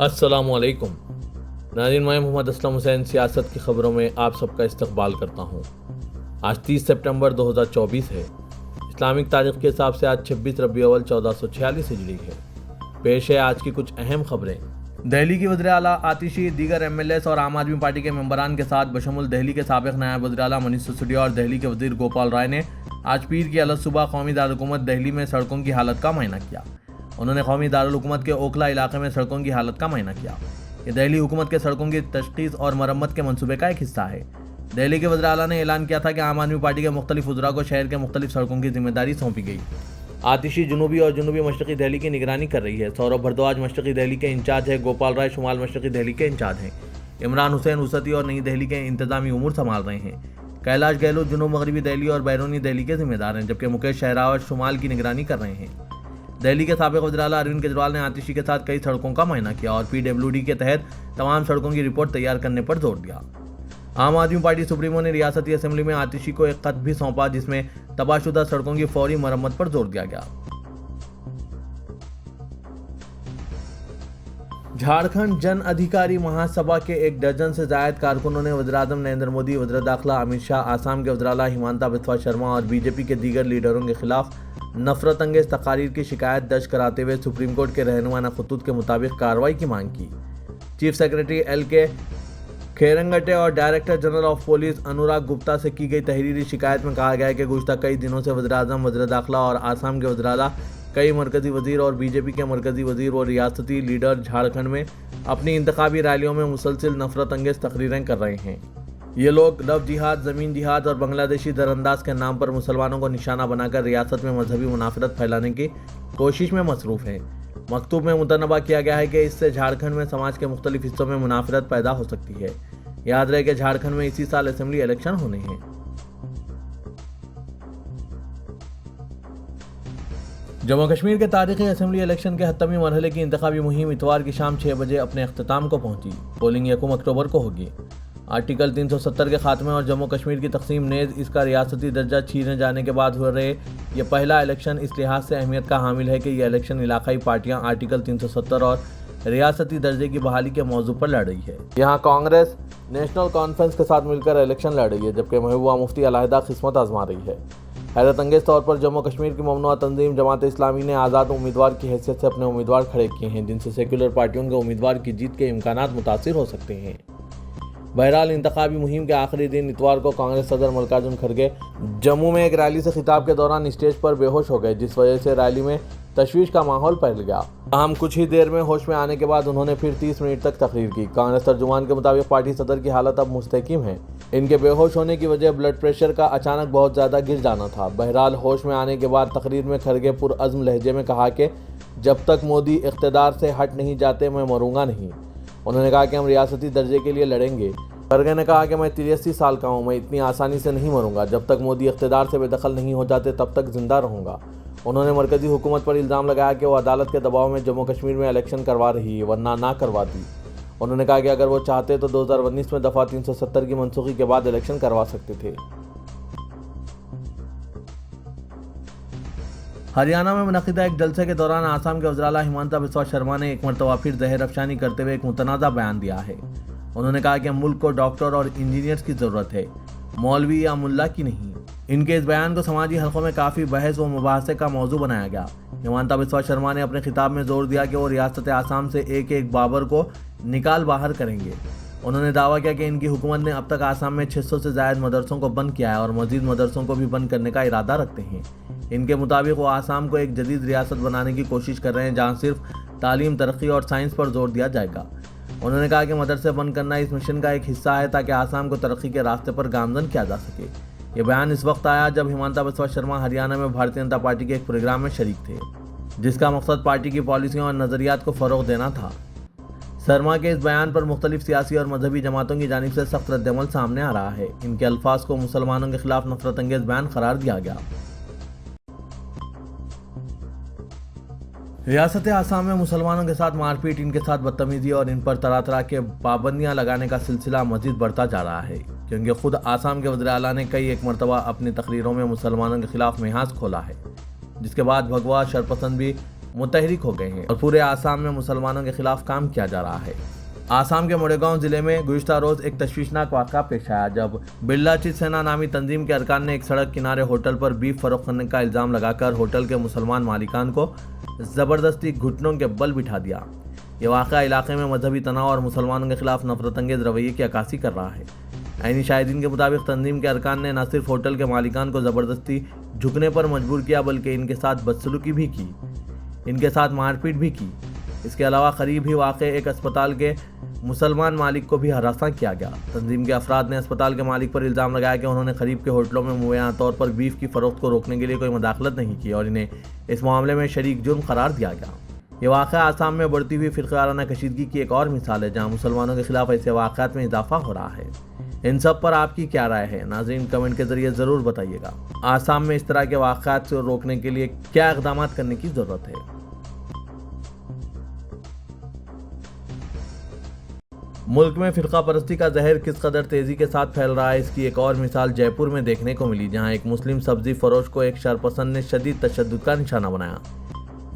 السلام علیکم ناظرین، میں محمد اسلم حسین سیاست کی خبروں میں آپ سب کا استقبال کرتا ہوں۔ آج 30 سپٹمبر 2024 ہے۔ اسلامک تاریخ کے حساب سے آج 26 ربیع الاول 1446 ہجری ہے۔ پیش ہے آج کی کچھ اہم خبریں۔ دہلی کی وزیر اعلیٰ آتشی دیگر ایم ایل ایز اور عام آدمی پارٹی کے ممبران کے ساتھ بشمول دہلی کے سابق نائب وزیر اعلیٰ منیش سسودیا اور دہلی کے وزیر گوپال رائے نے آج پیر کی الگ صبح قومی دارالحکومت دہلی میں سڑکوں کی حالت کا معائنہ کیا۔ انہوں نے قومی دارالحکومت کے اوکھلا علاقے میں سڑکوں کی حالت کا معائنہ کیا۔ یہ دہلی حکومت کے سڑکوں کی تشخیص اور مرمت کے منصوبے کا ایک حصہ ہے۔ دہلی کے وزیر اعلیٰ نے اعلان کیا تھا کہ عام آدمی پارٹی کے مختلف وزراء کو شہر کے مختلف سڑکوں کی ذمہ داری سونپی گئی۔ آتشی جنوبی اور جنوبی مشرقی دہلی کی نگرانی کر رہی ہے۔ سوربھ بھردواج مشرقی دہلی کے انچارج ہے، گوپال رائے شمال مشرقی دہلی کے انچارج ہیں، عمران حسین وسطی اور نئی دہلی کے انتظامی امور سنبھال رہے ہیں، کیلاش گہلوت جنوب مغربی دہلی اور بیرونی دہلی کے ذمہ دار ہیں، جبکہ مکیش شہراوت شمال کی نگرانی کر رہے ہیں۔ دہلی کے سابق وزیر اعلیٰ اروند کیجریوال نے آتشی کے ساتھ کئی سڑکوں کا معائنہ کیا اور PWD کے تحت تمام سڑکوں کی رپورٹ تیار کرنے پر زور دیا۔ عام آدمی پارٹی سپریمو نے ریاستی اسمبلی میں آتشی کو ایک خط بھی سونپا جس میں تباہ شدہ سڑکوں کی فوری مرمت پر زور دیا گیا۔ جھارکھنڈ جن ادھیکاری مہا سبھا کے 1 درجن سے زائد کارکنوں نے وزیر اعظم نریندر مودی، وزیر داخلہ امت شاہ، آسام کے وزیر اعلیٰ ہمانتا بسوا شرما اور BJP کے دیگر لیڈروں کے خلاف نفرت انگیز تقاریر کی شکایت درج کراتے ہوئے سپریم کورٹ کے رہنمانہ خطوط کے مطابق کارروائی کی مانگ کی۔ چیف سیکرٹری LK کھیرنگٹے اور director general of police Anurag Gupta سے کی گئی تحریری شکایت میں کہا گیا ہے کہ گزشتہ کئی دنوں سے وزیر اعظم، وزیر داخلہ اور آسام کے وزیر اعلیٰ، کئی مرکزی وزیر اور BJP کے مرکزی وزیر اور ریاستی لیڈر جھارکھنڈ میں اپنی انتخابی ریلیوں میں مسلسل نفرت انگیز تقریریں کر رہے ہیں۔ یہ لوگ لو جہاد، زمین جہاد اور بنگلہ دیشی درانداز کے نام پر مسلمانوں کو نشانہ بنا کر ریاست میں مذہبی منافرت پھیلانے کی کوشش میں مصروف ہیں۔ مکتوب میں متنبہ کیا گیا ہے کہ اس سے جھارکھنڈ میں سماج کے مختلف حصوں میں منافرت پیدا ہو سکتی ہے۔ یاد رہے کہ جھارکھنڈ میں اسی سال اسمبلی الیکشن ہونے ہیں۔ جموں کشمیر کے تاریخی اسمبلی الیکشن کے 7ویں مرحلے کی انتخابی مہم اتوار کی شام 6 بجے اپنے اختتام کو پہنچی۔ پولنگ 1 اکتوبر کو ہوگی۔ آرٹیکل 370 کے خاتمے اور جموں کشمیر کی تقسیم نیز اس کا ریاستی درجہ چھینے جانے کے بعد ہو رہے یہ پہلا الیکشن اس لحاظ سے اہمیت کا حامل ہے کہ یہ الیکشن علاقائی پارٹیاں آرٹیکل 370 اور ریاستی درجے کی بحالی کے موضوع پر لڑ رہی ہے۔ یہاں کانگریس نیشنل کانفرنس کے ساتھ مل کر الیکشن لڑ رہی ہے، جبکہ محبوبہ مفتی علیحدہ قسمت آزما رہی ہے۔ حیرت انگیز طور پر جموں کشمیر کی ممنوعہ تنظیم جماعت اسلامی نے آزاد امیدوار کی حیثیت سے اپنے امیدوار کھڑے کیے ہیں، جن سے سیکولر پارٹیوں کے امیدوار کی جیت کے امکانات متاثر ہو سکتے ہیں۔ بہرحال انتخابی مہم کے آخری دن اتوار کو کانگریس صدر ملکاراجن کھڑگے جموں میں ایک ریلی سے خطاب کے دوران اسٹیج پر بے ہوش ہو گئے، جس وجہ سے ریلی میں تشویش کا ماحول پھیل گیا۔ تاہم کچھ ہی دیر میں ہوش میں آنے کے بعد انہوں نے پھر 30 منٹ تک تقریر کی۔ کانگریس ترجمان کے مطابق پارٹی صدر کی حالت اب مستحکم ہے۔ ان کے بے ہوش ہونے کی وجہ بلڈ پریشر کا اچانک بہت زیادہ گر جانا تھا۔ بہرحال ہوش میں آنے کے بعد تقریر میں کھڑگے پرعزم لہجے میں کہا کہ جب تک مودی اقتدار سے ہٹ نہیں جاتے میں مروں گا نہیں۔ انہوں نے کہا کہ ہم ریاستی درجے کے لیے لڑیں گے۔ کھڑگے نے کہا کہ میں 83 سال کا ہوں، میں اتنی آسانی سے نہیں مروں گا۔ جب تک مودی اقتدار سے بے دخل نہیں ہو جاتے تب تک زندہ رہوں گا۔ انہوں نے مرکزی حکومت پر الزام لگایا کہ وہ عدالت کے دباؤ میں جموں کشمیر میں الیکشن کروا رہی ہے، ورنہ نہ کرواتی۔ انہوں نے کہا کہ اگر وہ چاہتے تو 2019 میں دفعہ 370 کی منسوخی کے بعد الیکشن کروا سکتے تھے۔ ہریانہ میں منعقدہ ایک جلسے کے دوران آسام کے وزیر اعلیٰ ہمانتا بسوا شرما نے ایک مرتبہ پھر زہر افشانی کرتے ہوئے ایک متنازع بیان دیا ہے۔ انہوں نے کہا کہ ملک کو ڈاکٹر اور انجینئرز کی ضرورت ہے، مولوی یا ملا کی نہیں۔ ان کے اس بیان کو سماجی حلقوں میں کافی بحث و مباحثے کا موضوع بنایا گیا۔ ہمانتا بسوا شرما نے اپنے خطاب میں زور دیا کہ وہ ریاست آسام سے ایک ایک بابر کو نکال باہر کریں گے۔ انہوں نے دعویٰ کیا کہ ان کی حکومت نے اب تک آسام میں 600 سے زائد مدرسوں کو بند کیا ہے اور مزید مدرسوں کو بھی بند کرنے کا ارادہ رکھتے ہیں۔ ان کے مطابق وہ آسام کو ایک جدید ریاست بنانے کی کوشش کر رہے ہیں جہاں صرف تعلیم، ترقی اور سائنس پر زور دیا جائے گا۔ انہوں نے کہا کہ مدرسے بند کرنا اس مشن کا ایک حصہ ہے تاکہ آسام کو ترقی کے راستے پر گامزن کیا جا سکے۔ یہ بیان اس وقت آیا جب ہمانتا بسوا شرما ہریانہ میں بھارتیہ جنتا پارٹی کے ایک پروگرام میں شریک تھے، جس کا مقصد پارٹی کی پالیسیوں اور نظریات کو فروغ دینا تھا۔ شرما کے اس بیان پر مختلف سیاسی اور مذہبی جماعتوں کی جانب سے سخت رد عمل سامنے آ رہا ہے۔ ان کے الفاظ کو مسلمانوں کے خلاف نفرت انگیز بیان قرار دیا گیا۔ ریاست آسام میں مسلمانوں کے ساتھ مار پیٹ، ان کے ساتھ بدتمیزی اور ان پر طرح طرح کے پابندیاں لگانے کا سلسلہ مزید بڑھتا جا رہا ہے، کیونکہ خود آسام کے وزیر اعلیٰ نے کئی ایک مرتبہ اپنی تقریروں میں مسلمانوں کے خلاف محاذ کھولا ہے، جس کے بعد بھگوا شرپسند بھی متحرک ہو گئے ہیں اور پورے آسام میں مسلمانوں کے خلاف کام کیا جا رہا ہے۔ آسام کے موڑےگاؤں ضلع میں گزشتہ روز ایک تشویشناک واقعہ پیش آیا جب برلا چت سینا نامی تنظیم کے ارکان نے ایک سڑک کنارے ہوٹل پر بیف فروخت کرنے کا الزام لگا کر ہوٹل کے مسلمان مالکان کو زبردستی گھٹنوں کے بل بٹھا دیا۔ یہ واقعہ علاقے میں مذہبی تناؤ اور مسلمانوں کے خلاف نفرت انگیز رویے کی عکاسی کر رہا ہے۔ عینی شاہدین کے مطابق تنظیم کے ارکان نے نہ صرف ہوٹل کے مالکان کو زبردستی جھکنے پر مجبور کیا بلکہ ان کے ساتھ بدسلوکی بھی کی، ان کے ساتھ مار پیٹ بھی کی۔ اس کے علاوہ قریب ہی واقع ایک اسپتال کے مسلمان مالک کو بھی ہراساں کیا گیا۔ تنظیم کے افراد نے اسپتال کے مالک پر الزام لگایا کہ انہوں نے قریب کے ہوٹلوں میں مبینہ طور پر بیف کی فروخت کو روکنے کے لیے کوئی مداخلت نہیں کی اور انہیں اس معاملے میں شریک جرم قرار دیا گیا۔ یہ واقعہ آسام میں بڑھتی ہوئی فرقہ وارانہ کشیدگی کی ایک اور مثال ہے جہاں مسلمانوں کے خلاف ایسے واقعات میں اضافہ ہو رہا ہے۔ ان سب پر آپ کی کیا رائے ہے؟ ناظرین کمنٹ کے ذریعے ضرور بتائیے گا۔ آسام میں اس طرح کے واقعات سے روکنے کے لیے کیا اقدامات کرنے کی ضرورت ہے؟ ملک میں فرقہ پرستی کا زہر کس قدر تیزی کے ساتھ پھیل رہا ہے، اس کی ایک اور مثال جے پور میں دیکھنے کو ملی جہاں ایک مسلم سبزی فروش کو ایک شرپسند نے شدید تشدد کا نشانہ بنایا۔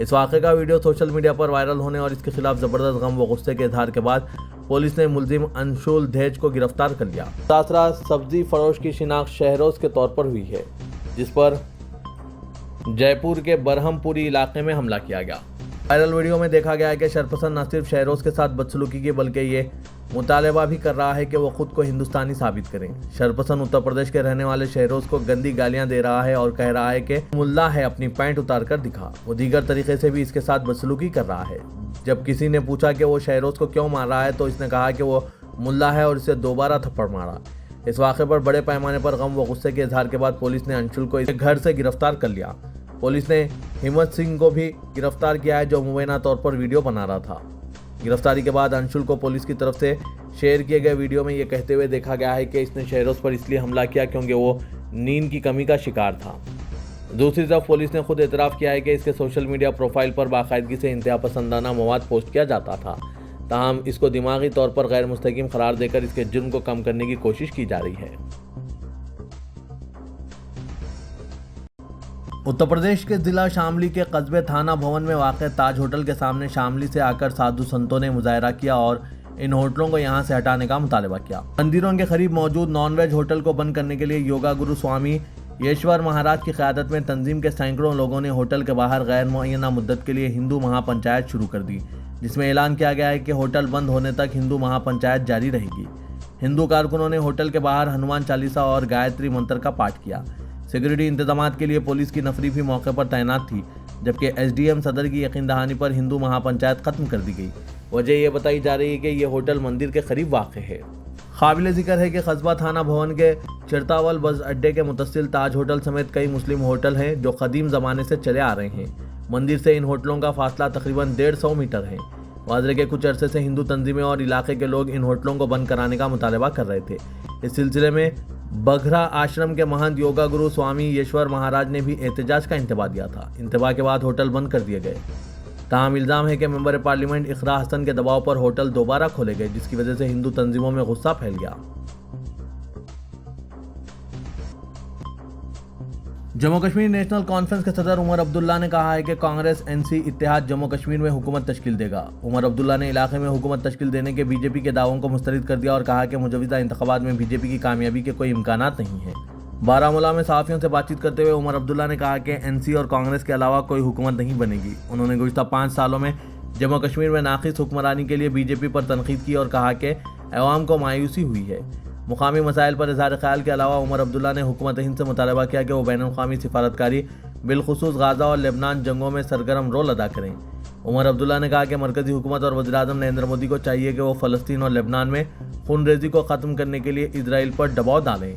اس واقعے کا ویڈیو سوشل میڈیا پر وائرل ہونے اور اس کے خلاف زبردست غم و غصے کے اظہار کے بعد پولیس نے ملزم انشول دھیج کو گرفتار کر لیا۔ متاثرہ سبزی فروش کی شناخت شہروز کے طور پر ہوئی ہے جس پر جے پور کے برہم پوری علاقے میں حملہ کیا گیا۔ وائرل ویڈیو میں دیکھا گیا ہے کہ شرپسند نہ صرف شہروز کے ساتھ بدسلوکی کی بلکہ یہ مطالبہ بھی کر رہا ہے کہ وہ خود کو ہندوستانی ثابت کریں۔ شرپسند اتر پردیش کے رہنے والے شہروز کو گندی گالیاں دے رہا ہے اور کہہ رہا ہے کہ ملا ہے اپنی پینٹ اتار کر دکھا۔ وہ دیگر طریقے سے بھی اس کے ساتھ بدسلوکی کر رہا ہے۔ جب کسی نے پوچھا کہ وہ شہروز کو کیوں مار رہا ہے تو اس نے کہا کہ وہ ملا ہے اور اسے دوبارہ تھپڑ مارا۔ اس واقعے پر بڑے پیمانے پر غم و غصے کے اظہار کے بعد پولیس نے انشول کو اس گھر سے گرفتار کر لیا۔ پولیس نے ہمت سنگھ کو بھی گرفتار کیا ہے جو مبینہ طور پر ویڈیو بنا رہا تھا۔ گرفتاری کے بعد انشول کو پولیس کی طرف سے شیئر کیے گئے ویڈیو میں یہ کہتے ہوئے دیکھا گیا ہے کہ اس نے شہروز پر اس لیے حملہ کیا کیونکہ وہ نیند کی کمی کا شکار تھا۔ دوسری طرف پولیس نے خود اعتراف کیا ہے کہ اس کے سوشل میڈیا پروفائل پر باقاعدگی سے انتہا پسندانہ مواد پوسٹ کیا جاتا تھا، تاہم اس کو دماغی طور پر غیر مستحکم قرار دے کر اس کے جرم کو کم کرنے کی کوشش کی جا رہی ہے۔ اتر پردیش کے ضلع شاملی کے قصبے تھانہ بھون میں واقع تاج ہوٹل کے سامنے شاملی سے آ کر سادھو سنتوں نے مظاہرہ کیا اور ان ہوٹلوں کو یہاں سے ہٹانے کا مطالبہ کیا۔ مندروں کے قریب موجود نان ویج ہوٹل کو بند کرنے کے لیے یوگا گرو سوامی یشور مہاراج کی قیادت میں تنظیم کے سینکڑوں لوگوں نے ہوٹل کے باہر غیر معینہ مدت کے لیے ہندو مہا پنچایت شروع کر دی، جس میں اعلان کیا گیا ہے کہ ہوٹل بند ہونے تک ہندو مہا پنچایت جاری رہے گی۔ ہندو کارکنوں نے ہوٹل کے باہر ہنومان چالیسا اور گایتری منتر کا پاٹ کیا۔ سیکورٹی انتظامات کے لیے پولیس کی نفری بھی موقع پر تعینات تھی، جبکہ ایس ڈی ایم صدر کی یقین دہانی پر ہندو مہا پنچایت ختم کر دی گئی۔ وجہ یہ بتائی جا رہی ہے کہ یہ ہوٹل مندر کے قریب واقع ہے۔ قابل ذکر ہے کہ قصبہ تھانہ بھون کے چرتاول بس اڈے کے متصل تاج ہوٹل سمیت کئی مسلم ہوٹل ہیں جو قدیم زمانے سے چلے آ رہے ہیں۔ مندر سے ان ہوٹلوں کا فاصلہ تقریباً 150 میٹر ہے۔ واضح کہ کچھ عرصے سے ہندو تنظیمیں اور علاقے کے لوگ ان ہوٹلوں کو بند کرانے کا مطالبہ کر رہے تھے۔ اس سلسلے میں بگھرا آشرم کے مہنت یوگا گرو سوامی یشور مہاراج نے بھی احتجاج کا انتباہ دیا تھا۔ انتباہ کے بعد ہوٹل بند کر دیے گئے، تاہم الزام ہے کہ ممبر پارلیمنٹ اقرا حسن کے دباؤ پر ہوٹل دوبارہ کھولے گئے، جس کی وجہ سے ہندو تنظیموں میں غصہ پھیل گیا۔ جموں کشمیر نیشنل کانفرنس کے صدر عمر عبداللہ نے کہا ہے کہ کانگریس این سی اتحاد جموں کشمیر میں حکومت تشکیل دے گا۔ عمر عبداللہ نے علاقے میں حکومت تشکیل دینے کے بی جے پی کے دعووں کو مسترد کر دیا اور کہا کہ مجوزہ انتخابات میں بی جے پی کی کامیابی کے کوئی امکانات نہیں ہیں۔ بارہمولہ میں صحافیوں سے بات چیت کرتے ہوئے عمر عبداللہ نے کہا کہ این سی اور کانگریس کے علاوہ کوئی حکومت نہیں بنے گی۔ انہوں نے گزشتہ 5 سالوں میں جموں کشمیر میں ناقص حکمرانی کے لیے بی جے پی پر تنقید کی اور کہا کہ عوام کو مایوسی ہوئی ہے۔ مقامی مسائل پر اظہار خیال کے علاوہ عمر عبداللہ نے حکومت ہند سے مطالبہ کیا کہ وہ بین الاقوامی سفارتکاری بالخصوص غازہ اور لبنان جنگوں میں سرگرم رول ادا کریں۔ عمر عبداللہ نے کہا کہ مرکزی حکومت اور وزیراعظم نریندر مودی کو چاہیے کہ وہ فلسطین اور لبنان میں خون ریزی کو ختم کرنے کے لیے اسرائیل پر دباؤ ڈالیں۔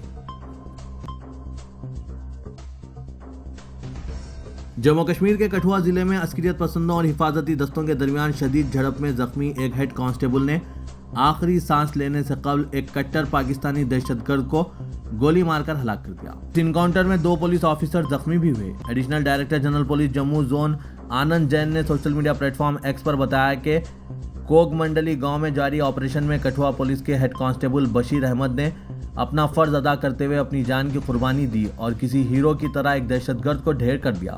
جموں کشمیر کے کٹھوعہ ضلع میں عسکریت پسندوں اور حفاظتی دستوں کے درمیان شدید جھڑپ میں زخمی ایک ہیڈ کانسٹیبل نے آخری سانس لینے سے قبل ایک کٹر پاکستانی دہشت گرد کو گولی مار کر ہلاک کر دیا۔ اس انکاؤنٹر میں 2 پولیس آفیسر زخمی بھی ہوئے۔ Additional director general police Jammu zone Anand Jain نے سوشل میڈیا پلیٹ فارم ایکس پر بتایا کہ کوگ منڈلی گاؤں میں جاری آپریشن میں کٹھوعہ پولیس کے ہیڈ کانسٹیبل بشیر احمد نے اپنا فرض ادا کرتے ہوئے اپنی جان کی قربانی دی اور کسی ہیرو کی طرح ایک دہشت گرد کو ڈھیر کر دیا۔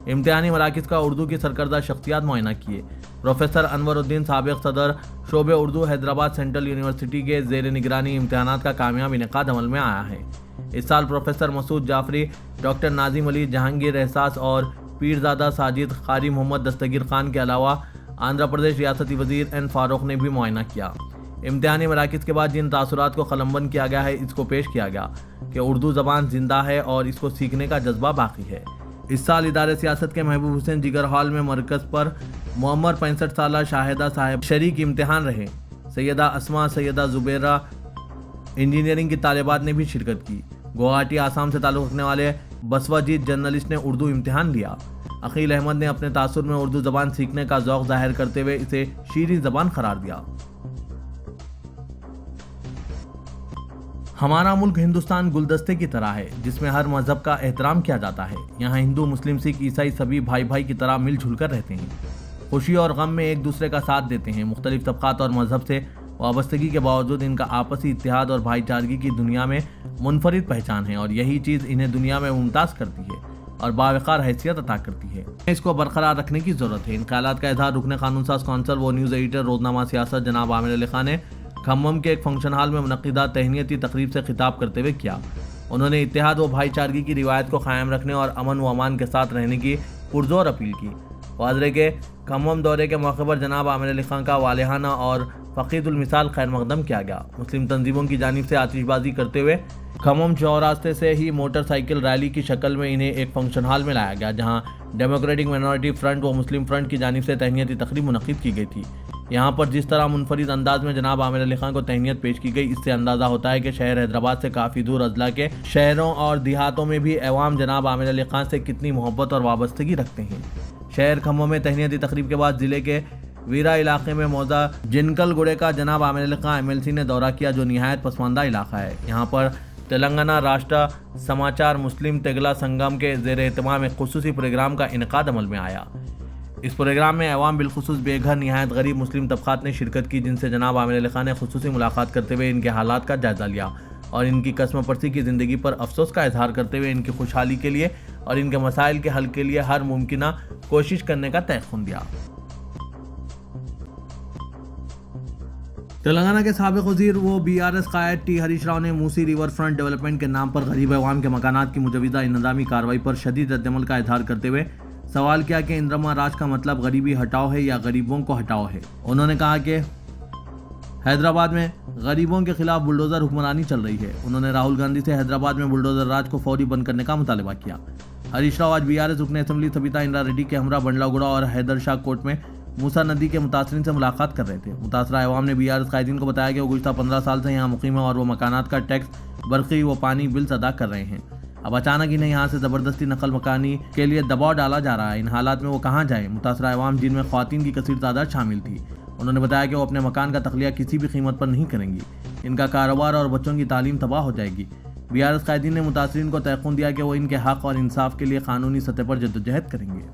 امتحانی مراکز کا اردو کی سرکردہ شخصیات معائنہ کیے۔ پروفیسر انور الدین سابق صدر شعبہ اردو حیدرآباد سینٹرل یونیورسٹی کے زیر نگرانی امتحانات کا کامیاب انعقاد عمل میں آیا ہے۔ اس سال پروفیسر مسعود جعفری، ڈاکٹر ناظم علی، جہانگیر احساس اور پیرزادہ ساجد، قاری محمد دستگیر خان کے علاوہ آندھرا پردیش ریاستی وزیر این فاروق نے بھی معائنہ کیا۔ امتحانی مراکز کے بعد جن تاثرات کو قلمبند کیا گیا ہے اس کو پیش کیا گیا کہ اردو زبان زندہ ہے اور اس کو سیکھنے کا جذبہ باقی ہے۔ اس سال ادارے سیاست کے محبوب حسین جگر ہال میں مرکز پر معمر 65 سالہ شاہدہ صاحب شریک امتحان رہے۔ سیدہ اسما، سیدہ زبیرہ، انجینئرنگ کی طالبات نے بھی شرکت کی۔ گوہاٹی، آسام سے تعلق رکھنے والے بسوا جیت جرنلسٹ نے اردو امتحان لیا۔ عقیل احمد نے اپنے تاثر میں اردو زبان سیکھنے کا ذوق ظاہر کرتے ہوئے اسے شیریں زبان قرار دیا۔ ہمارا ملک ہندوستان گلدستے کی طرح ہے جس میں ہر مذہب کا احترام کیا جاتا ہے۔ یہاں ہندو، مسلم، سکھ، عیسائی سبھی بھائی بھائی کی طرح مل جل کر رہتے ہیں، خوشی اور غم میں ایک دوسرے کا ساتھ دیتے ہیں۔ مختلف طبقات اور مذہب سے وابستگی کے باوجود ان کا آپسی اتحاد اور بھائی چارگی کی دنیا میں منفرد پہچان ہے، اور یہی چیز انہیں دنیا میں ممتاز کرتی ہے اور باوقار حیثیت عطا کرتی ہے۔ اس کو برقرار رکھنے کی ضرورت ہے۔ ان خیالات کا اظہار رکن قانون ساز کونسل و نیوز ایڈیٹر روزنامہ سیاست جناب عامر علی خان نے کھمم کے ایک فنکشن ہال میں منعقدہ تہنیتی تقریب سے خطاب کرتے ہوئے کیا۔ انہوں نے اتحاد و بھائی چارگی کی روایت کو قائم رکھنے اور امن و امان کے ساتھ رہنے کی پرزور اپیل کی۔ واضح کے کھمم دورے کے موقع پر جناب عامر علی خان کا والہانہ اور فقید المثال خیر مقدم کیا گیا۔ مسلم تنظیموں کی جانب سے آتش بازی کرتے ہوئے کھمم چوراستے سے ہی موٹر سائیکل ریلی کی شکل میں انہیں ایک فنکشن ہال میں لایا گیا، جہاں ڈیموکریٹک مائنورٹی فرنٹ و مسلم فرنٹ کی جانب سے تہنیتی تقریب منعقد کی گئی تھی۔ یہاں پر جس طرح منفرد انداز میں جناب عامر علی خان کو تہنیت پیش کی گئی، اس سے اندازہ ہوتا ہے کہ شہر حیدرآباد سے کافی دور اضلاع کے شہروں اور دیہاتوں میں بھی عوام جناب عامر علی خان سے کتنی محبت اور وابستگی رکھتے ہیں۔ شہر کھمم میں تہنیتی تقریب کے بعد ضلع کے ویرا علاقے میں موضع جنکل گڑے کا جناب عامر علی خان MLC نے دورہ کیا، جو نہایت پسماندہ علاقہ ہے۔ یہاں پر تلنگانہ راشٹر سماچار مسلم تگلا سنگم کے زیر اہتمام ایک خصوصی پروگرام کا انعقاد عمل میں آیا۔ اس پروگرام میں عوام بالخصوص بے گھر نہایت غریب مسلم طبقات نے شرکت کی، جن سے جناب عامر علی خان نے خصوصی ملاقات کرتے ہوئے ان کے حالات کا جائزہ لیا اور ان کی قسم پرسی کی زندگی پر افسوس کا اظہار کرتے ہوئے ان کی خوشحالی کے لیے اور ان کے مسائل کے حل کے لیے ہر ممکنہ کوشش کرنے کا تیقن دیا۔ تلنگانہ کے سابق وزیر و BRS قائد ٹی ہریش راؤ نے موسی ریور فرنٹ ڈیولپمنٹ کے نام پر غریب عوام کے مکانات کی مجوزہ انتظامی کارروائی پر شدید ردعمل کا اظہار کرتے ہوئے سوال کیا کہ اندرما راج کا مطلب غریبی ہٹاؤ ہے یا غریبوں کو ہٹاؤ ہے۔ انہوں نے کہا کہ حیدرآباد میں غریبوں کے خلاف بلڈوزر حکمرانی چل رہی ہے۔ انہوں نے راہل گاندھی سے حیدرآباد میں بلڈوزر راج کو فوری بند کرنے کا مطالبہ کیا۔ ہریش راؤ آج BRS رکن اسمبلی سبیتا انڈا ریڈی کے ہمراہ بنڈلا گوڑا اور حیدر شاہ کوٹ میں موسیٰ ندی کے متاثرین سے ملاقات کر رہے تھے۔ متاثرہ عوام نے BRS قائدین کو بتایا کہ وہ گزشتہ 15 سال سے یہاں مقیم ہیں اور وہ مکانات کا ٹیکس، برقی و پانی بلز ادا کر رہے ہیں۔ اب اچانک انہیں یہاں سے زبردستی نقل مکانی کے لیے دباؤ ڈالا جا رہا ہے۔ ان حالات میں وہ کہاں جائیں؟ متاثرہ عوام، جن میں خواتین کی کثیر تعداد شامل تھی، انہوں نے بتایا کہ وہ اپنے مکان کا تخلیہ کسی بھی قیمت پر نہیں کریں گی، ان کا کاروبار اور بچوں کی تعلیم تباہ ہو جائے گی۔ BRS قائدین نے متاثرین کو تیقن دیا کہ وہ ان کے حق اور انصاف کے لیے قانونی سطح پر جدوجہد کریں گے۔